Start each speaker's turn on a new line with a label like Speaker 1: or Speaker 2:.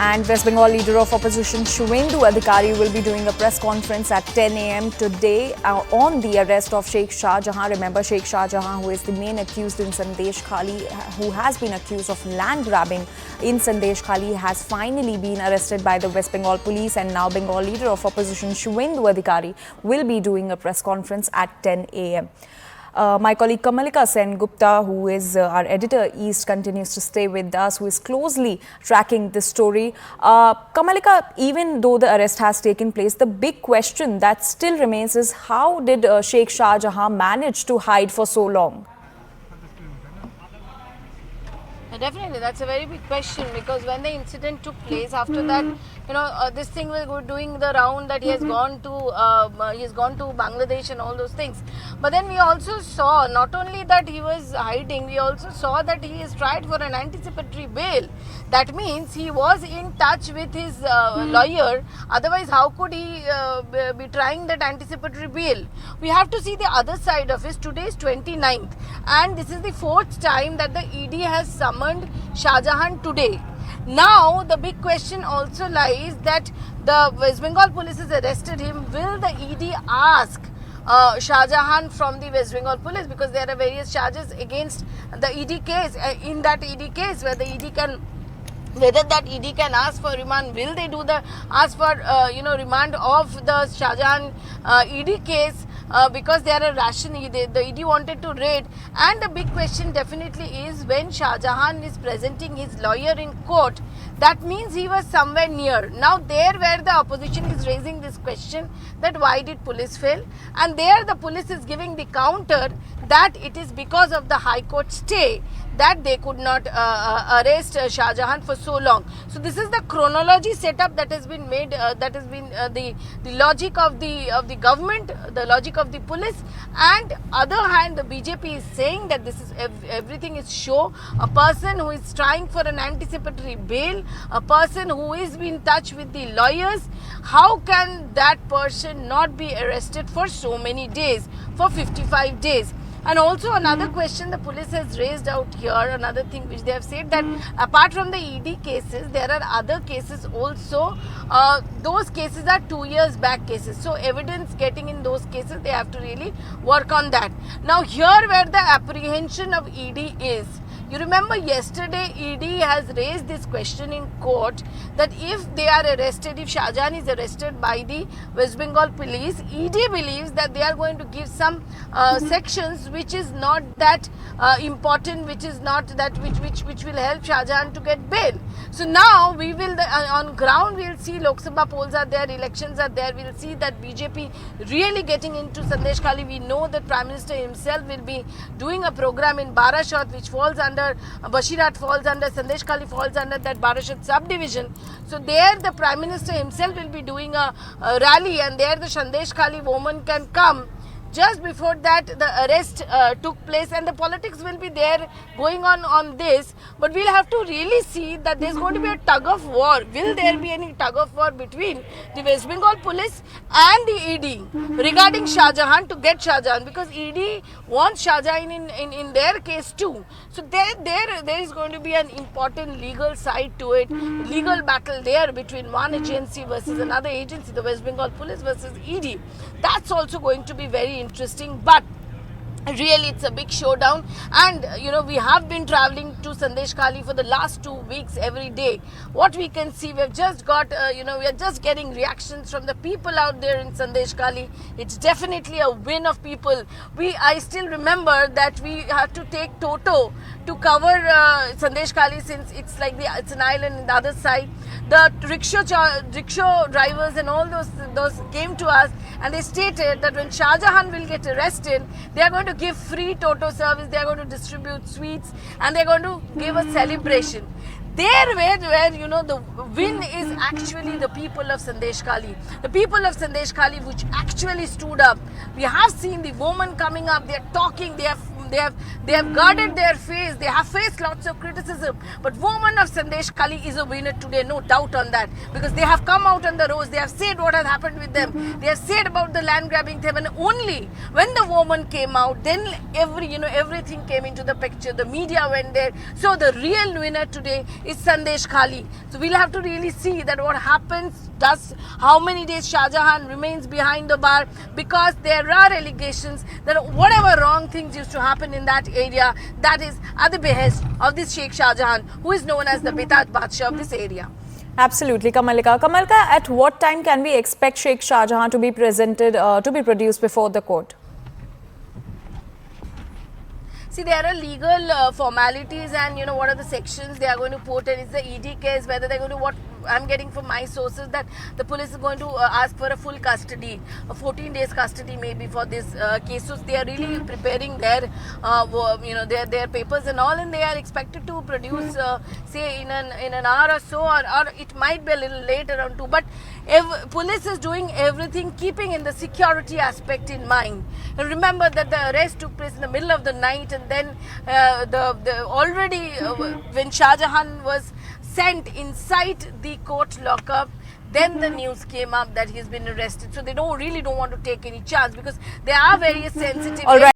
Speaker 1: And West Bengal leader of opposition Suvendu Adhikari will be doing a press conference at 10 a.m. today on the arrest of Sheikh Shahjahan. Remember, Sheikh Shahjahan, who is the main accused in Sandeshkhali, who has been accused of land grabbing in Sandeshkhali, has finally been arrested by the West Bengal police, and now Bengal leader of opposition Suvendu Adhikari will be doing a press conference at 10 a.m. My colleague Kamalika Sen Gupta, who is our editor East, continues to stay with us, who is closely tracking this story. Kamalika, even though the arrest has taken place, the big question that still remains is how did Sheikh Shahjahan manage to hide for so long?
Speaker 2: Definitely, that's a very big question, because when the incident took place, after that, this thing was doing the round that he has gone to Bangladesh and all those things. But then we also saw not only that he was hiding, we also saw that he is tried for an anticipatory bail. That means he was in touch with his lawyer. Otherwise, how could he be trying that anticipatory bail? We have to see the other side of it. Today is 29th, and this is the 4th time that the ED has summoned Shahjahan today. Now, the big question also lies that the West Bengal police has arrested him. Will the ED ask Shahjahan from the West Bengal police, because there are various charges against the ED case, in that ED case, where the ED can, whether that ED can ask for remand. Will they ask for remand of the Shahjahan ED case, because they are a ration, the ED wanted to raid. And the big question definitely is, when Shahjahan is presenting his lawyer in court, that means he was somewhere near. Now there where the opposition is raising this question that why did police fail, and there the police is giving the counter that it is because of the High Court stay that they could not arrest Shahjahan for so long. So this is the chronology setup that has been made, that has been the logic of the government, the logic of the police, and other hand the BJP is saying that this is everything is show. A person who is trying for an anticipatory bail, a person who is in touch with the lawyers, how can that person not be arrested for so many days, for 55 days? And also another question the police has raised out here, another thing which they have said, that apart from the ED cases, there are other cases also. Those cases are 2 years back cases. So evidence getting in those cases, they have to really work on that. Now here where the apprehension of ED is, you remember yesterday ED has raised this question in court that if they are arrested, if Shahjahan is arrested by the West Bengal police, ED believes that they are going to give some sections which is not that important, which is not that which will help Shahjahan to get bail. So now we will on ground we will see Lok Sabha polls are there, elections are there. We will see that BJP really getting into Sandeshkhali. We know that Prime Minister himself will be doing a program in Barashat, which falls under Bashirat, falls under Sandeshkhali, falls under that Barashat subdivision. So there the Prime Minister himself will be doing a rally, and there the Sandeshkhali woman can come. Just before that, the arrest took place, and the politics will be there going on this. But we'll have to really see that there's going to be a tug of war. Will there be any tug of war between the West Bengal police and the ED regarding Shahjahan, to get Shahjahan? Because ED wants Shahjahan in their case too. So there is going to be an important legal side to it, legal battle there between one agency versus another agency, the West Bengal police versus ED. That's also going to be very interesting, but really it's a big showdown. And we have been traveling to Sandeshkhali for the last 2 weeks every day. What we can see, we've just got we are just getting reactions from the people out there in Sandeshkhali. It's definitely a win of people. I still remember that we had to take Toto to cover Sandeshkhali, since it's like it's an island on the other side. The rickshaw drivers and all those came to us, and they stated that when Shahjahan will get arrested, they are going to give free Toto service, they are going to distribute sweets, and they are going to give a celebration. There where the win is actually the people of Sandeshkhali. The people of Sandeshkhali which actually stood up. We have seen the women coming up, they are talking, they they have guarded their face. They have faced lots of criticism. But woman of Sandeshkhali is a winner today, no doubt on that, because they have come out on the roads. They have said what has happened with them. They have said about the land grabbing thing, and only when the woman came out, then everything came into the picture. The media went there. So the real winner today is Sandeshkhali. So we'll have to really see that what happens, how many days Shahjahan remains behind the bar, because there are allegations that whatever wrong things used to happen in that area, that is at the behest of this Sheikh Shahjahan, who is known as the Bitat Badshah of this area.
Speaker 1: Absolutely, Kamalika. Kamalika, at what time can we expect Sheikh Shahjahan to be produced before the court?
Speaker 2: See, there are legal formalities, and what are the sections they are going to put, and it's the ED case, whether they're going to, what I'm getting from my sources, that the police is going to ask for a full custody, a 14 days custody maybe for this case. So they are really preparing their their papers and all, and they are expected to produce say in an hour or so, or it might be a little late, around 2. But police is doing everything keeping in the security aspect in mind. And remember that the arrest took place in the middle of the night, and then already when Shahjahan was sent inside the court lockup, then the news came up that he's been arrested. So they don't want to take any chance, because there are various sensitive.
Speaker 1: All right.